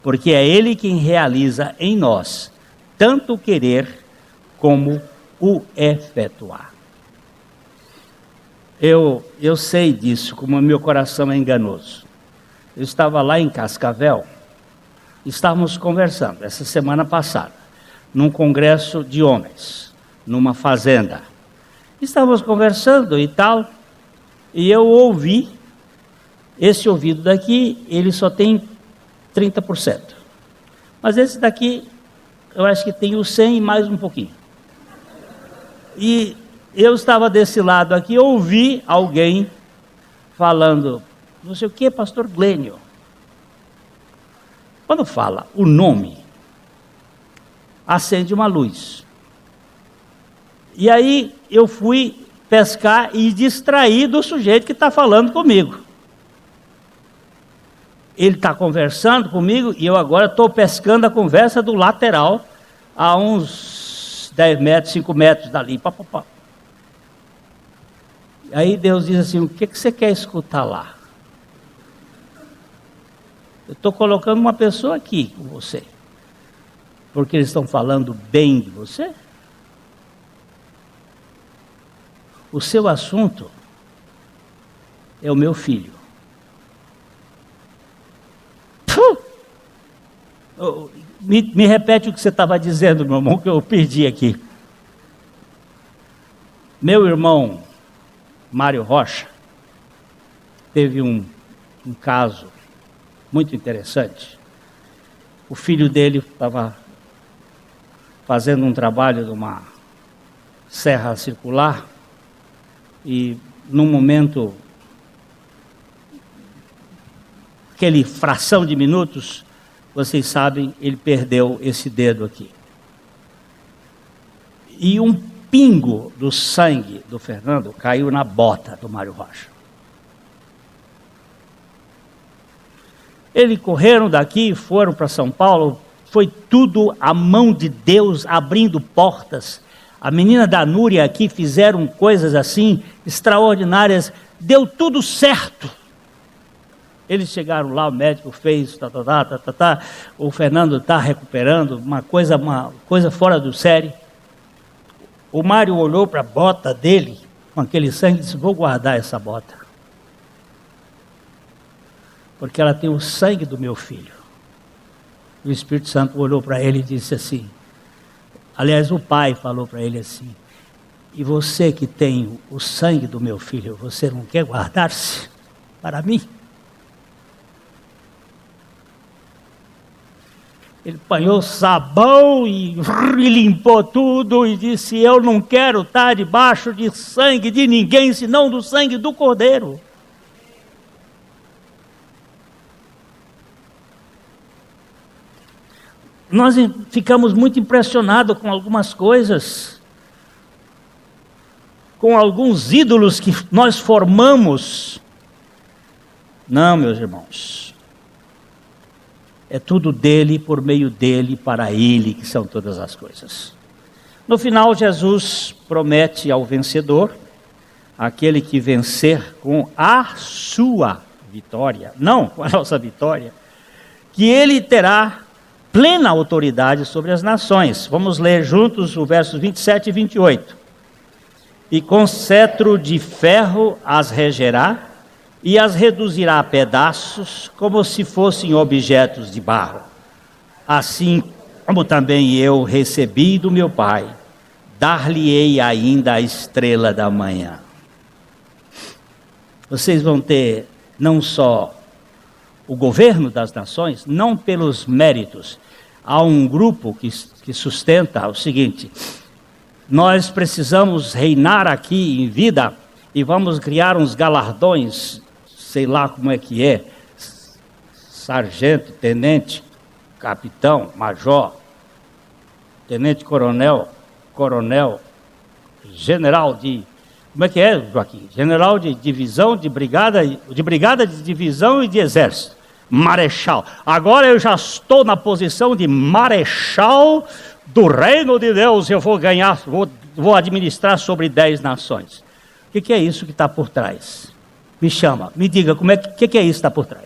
Porque é ele quem realiza em nós tanto o querer como o efetuar. Eu sei disso, como meu coração é enganoso. Eu estava lá em Cascavel, estávamos conversando, essa semana passada, num congresso de homens, numa fazenda. Estávamos conversando e tal, e eu ouvi, esse ouvido daqui, ele só tem 30%. Mas esse daqui, eu acho que tem o 100 e mais um pouquinho. E eu estava desse lado aqui, ouvi alguém falando, não sei o que, pastor Glênio. Quando fala o nome, acende uma luz. E aí eu fui pescar e distrair do sujeito que está falando comigo. Ele está conversando comigo e eu agora estou pescando a conversa do lateral, a uns 10 metros, 5 metros dali. Pá, pá, pá. Aí Deus diz assim, o que você quer escutar lá? Eu estou colocando uma pessoa aqui com você, porque eles estão falando bem de você. O seu assunto é o meu filho. Me repete o que você estava dizendo, meu irmão, que eu perdi aqui. Meu irmão, Mário Rocha, teve um caso muito interessante. O filho dele estava fazendo um trabalho numa serra circular e num momento, aquele fração de minutos, vocês sabem, ele perdeu esse dedo aqui. E um pingo do sangue do Fernando caiu na bota do Mário Rocha. Eles correram daqui, foram para São Paulo, foi tudo a mão de Deus abrindo portas. A menina da Núria aqui fizeram coisas assim, extraordinárias, deu tudo certo. Eles chegaram lá, o médico fez, o Fernando está recuperando, uma coisa fora do sério. O Mário olhou para a bota dele, com aquele sangue, e disse, vou guardar essa bota. Porque ela tem o sangue do meu filho. O Espírito Santo olhou para ele e disse assim, aliás, o pai falou para ele assim, e você que tem o sangue do meu filho, você não quer guardar-se para mim? Ele apanhou sabão e limpou tudo e disse, eu não quero estar debaixo de sangue de ninguém, senão do sangue do Cordeiro. Nós ficamos muito impressionados com algumas coisas, com alguns ídolos que nós formamos. Não, meus irmãos, é tudo dele, por meio dele, para ele, que são todas as coisas. No final, Jesus promete ao vencedor, aquele que vencer com a sua vitória, não com a nossa vitória, que ele terá plena autoridade sobre as nações. Vamos ler juntos o versos 27 e 28. E com cetro de ferro as regerá, e as reduzirá a pedaços, como se fossem objetos de barro. Assim como também eu recebi do meu Pai, dar-lhe-ei ainda a estrela da manhã. Vocês vão ter não só o governo das nações, não pelos méritos. Há um grupo que sustenta o seguinte, nós precisamos reinar aqui em vida e vamos criar uns galardões, sei lá como é que é, sargento, tenente, capitão, major, tenente coronel, coronel, general de... Como é que é, Joaquim? General de divisão, de brigada, de divisão e de exército. Marechal. Agora eu já estou na posição de marechal do reino de Deus. Eu vou ganhar, vou administrar sobre 10 nações. O que é isso que está por trás? Me chama, me diga, o que é isso que está por trás?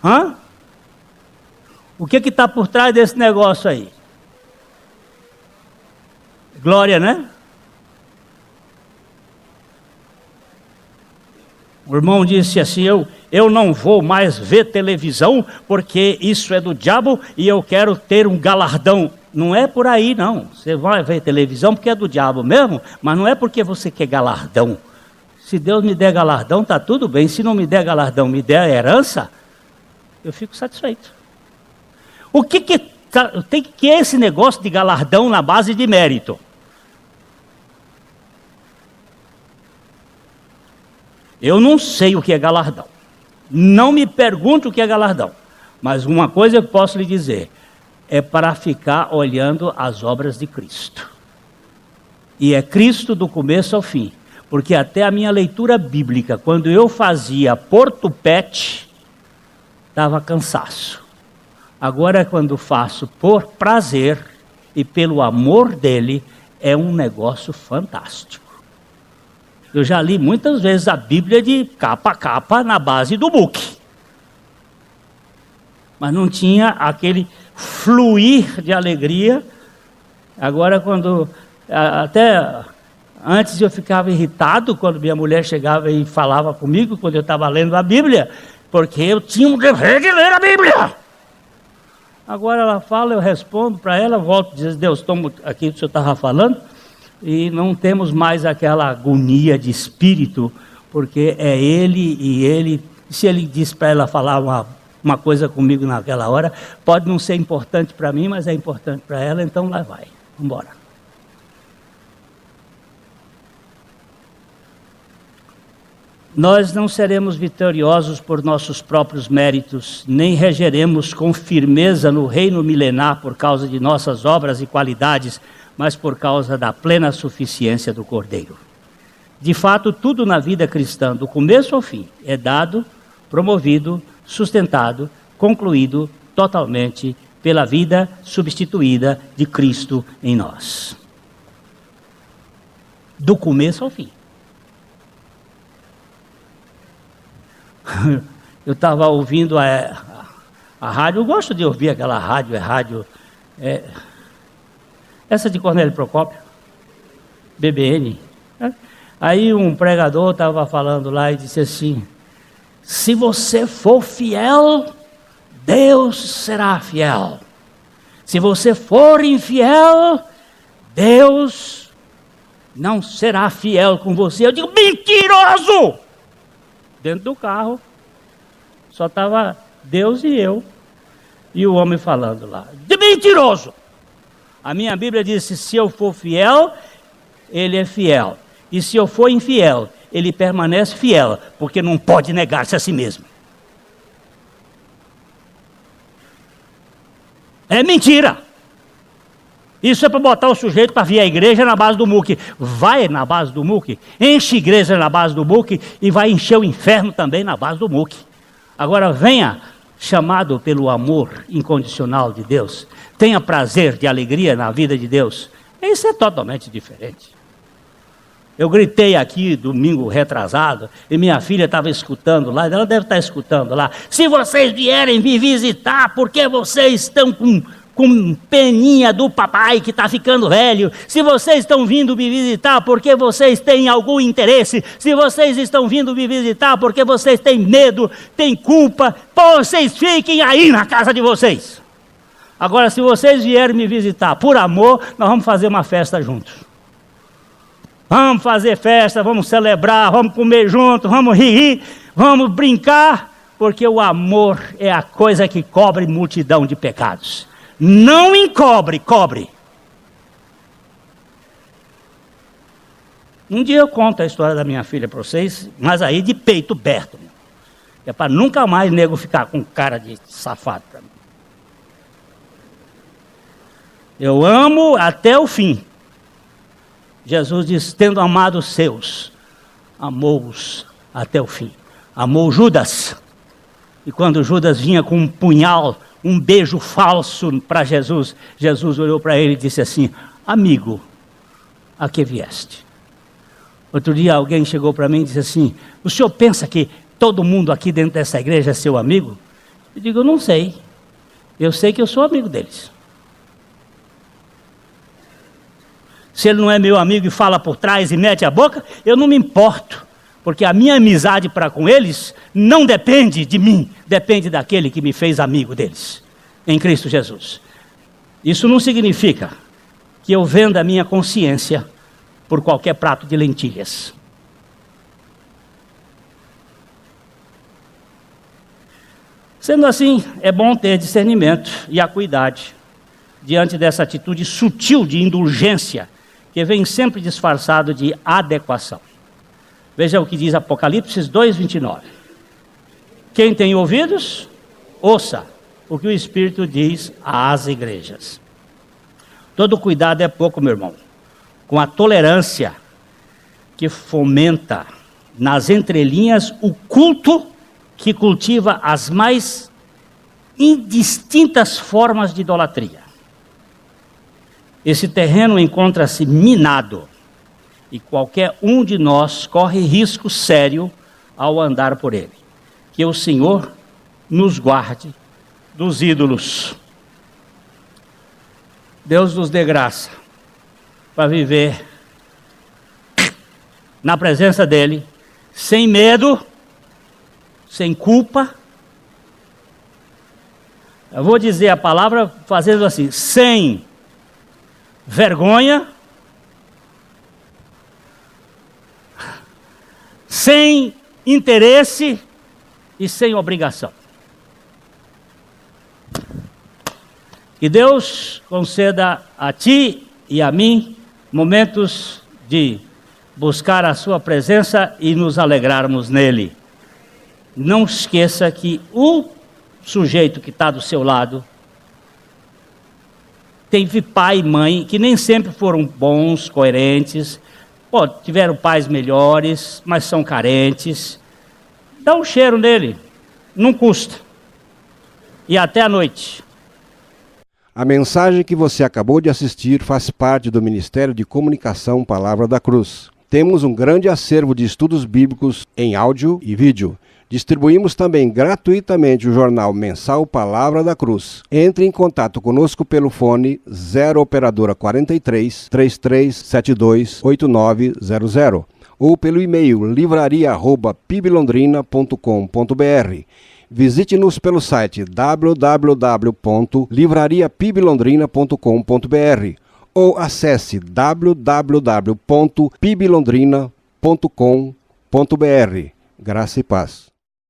Hã? O que está por trás desse negócio aí? Glória, né? O irmão disse assim, eu não vou mais ver televisão, porque isso é do diabo e eu quero ter um galardão. Não é por aí não, você vai ver televisão porque é do diabo mesmo, mas não é porque você quer galardão. Se Deus me der galardão, está tudo bem. Se não me der galardão, me der herança, eu fico satisfeito. O que é esse negócio de galardão na base de mérito? Eu não sei o que é galardão. Não me pergunte o que é galardão. Mas uma coisa eu posso lhe dizer, é para ficar olhando as obras de Cristo. E é Cristo do começo ao fim. Porque até a minha leitura bíblica, quando eu fazia por tupete, dava cansaço. Agora, quando faço por prazer e pelo amor dele, é um negócio fantástico. Eu já li muitas vezes a Bíblia de capa a capa na base do book. Mas não tinha aquele fluir de alegria. Agora, até antes eu ficava irritado quando minha mulher chegava e falava comigo, quando eu estava lendo a Bíblia, porque eu tinha um dever de ler a Bíblia. Agora ela fala, eu respondo para ela, volto e diz, Deus, toma aqui o que o senhor estava falando, e não temos mais aquela agonia de espírito, porque é ele e ele, se ele diz para ela falar uma coisa comigo naquela hora, pode não ser importante para mim, mas é importante para ela, então lá vai, vamos embora. Nós não seremos vitoriosos por nossos próprios méritos, nem regeremos com firmeza no reino milenar por causa de nossas obras e qualidades, mas por causa da plena suficiência do Cordeiro. De fato, tudo na vida cristã, do começo ao fim, é dado, promovido, sustentado, concluído totalmente pela vida substituída de Cristo em nós. Do começo ao fim. Eu estava ouvindo a rádio, eu gosto de ouvir aquela rádio, essa de Cornélio Procópio, BBN. Né? Aí um pregador estava falando lá e disse assim, se você for fiel, Deus será fiel. Se você for infiel, Deus não será fiel com você. Eu digo, mentiroso! Dentro do carro, só estava Deus e eu, e o homem falando lá, de mentiroso! A minha Bíblia diz, se eu for fiel, ele é fiel, e se eu for infiel, ele permanece fiel, porque não pode negar-se a si mesmo. É mentira! Isso é para botar o sujeito para vir à igreja na base do muque. Vai na base do muque, enche a igreja na base do muque e vai encher o inferno também na base do muque. Agora venha chamado pelo amor incondicional de Deus, tenha prazer de alegria na vida de Deus. Isso é totalmente diferente. Eu gritei aqui domingo retrasado e minha filha estava escutando lá, ela deve estar escutando lá. Se vocês vierem me visitar, porque vocês estão com peninha do papai que está ficando velho, se vocês estão vindo me visitar porque vocês têm algum interesse, se vocês estão vindo me visitar porque vocês têm medo, têm culpa, vocês fiquem aí na casa de vocês. Agora, se vocês vierem me visitar por amor, nós vamos fazer uma festa juntos. Vamos fazer festa, vamos celebrar, vamos comer juntos, vamos rir, vamos brincar, porque o amor é a coisa que cobre multidão de pecados. Não encobre, cobre. Um dia eu conto a história da minha filha para vocês, mas aí de peito aberto. É para nunca mais nego ficar com cara de safado para mim. Eu amo até o fim. Jesus diz, tendo amado os seus, amou-os até o fim. Amou Judas. E quando Judas vinha com um punhal, um beijo falso para Jesus, Jesus olhou para ele e disse assim, amigo, a que vieste? Outro dia alguém chegou para mim e disse assim, o senhor pensa que todo mundo aqui dentro dessa igreja é seu amigo? Eu digo, eu não sei. Eu sei que eu sou amigo deles. Se ele não é meu amigo e fala por trás e mete a boca, eu não me importo. Porque a minha amizade para com eles não depende de mim, depende daquele que me fez amigo deles, em Cristo Jesus. Isso não significa que eu venda a minha consciência por qualquer prato de lentilhas. Sendo assim, é bom ter discernimento e acuidade diante dessa atitude sutil de indulgência que vem sempre disfarçado de adequação. Veja o que diz Apocalipse 2:29. Quem tem ouvidos, ouça o que o Espírito diz às igrejas. Todo cuidado é pouco, meu irmão, com a tolerância que fomenta nas entrelinhas o culto que cultiva as mais indistintas formas de idolatria. Esse terreno encontra-se minado e qualquer um de nós corre risco sério ao andar por ele. Que o Senhor nos guarde dos ídolos. Deus nos dê graça para viver na presença dEle, sem medo, sem culpa. Eu vou dizer a palavra fazendo assim, sem vergonha, sem interesse e sem obrigação. Que Deus conceda a ti e a mim momentos de buscar a sua presença e nos alegrarmos nele. Não esqueça que o sujeito que está do seu lado teve pai e mãe que nem sempre foram bons, coerentes, tiveram pais melhores, mas são carentes. Dá um cheiro nele, não custa. E até a noite. A mensagem que você acabou de assistir faz parte do Ministério de Comunicação Palavra da Cruz. Temos um grande acervo de estudos bíblicos em áudio e vídeo. Distribuímos também gratuitamente o jornal mensal Palavra da Cruz. Entre em contato conosco pelo fone 0 operadora 43 3372 8900 ou pelo e-mail livraria@piblondrina.com.br. Visite-nos pelo site www.livrariapiblondrina.com.br ou acesse www.piblondrina.com.br. Graça e paz.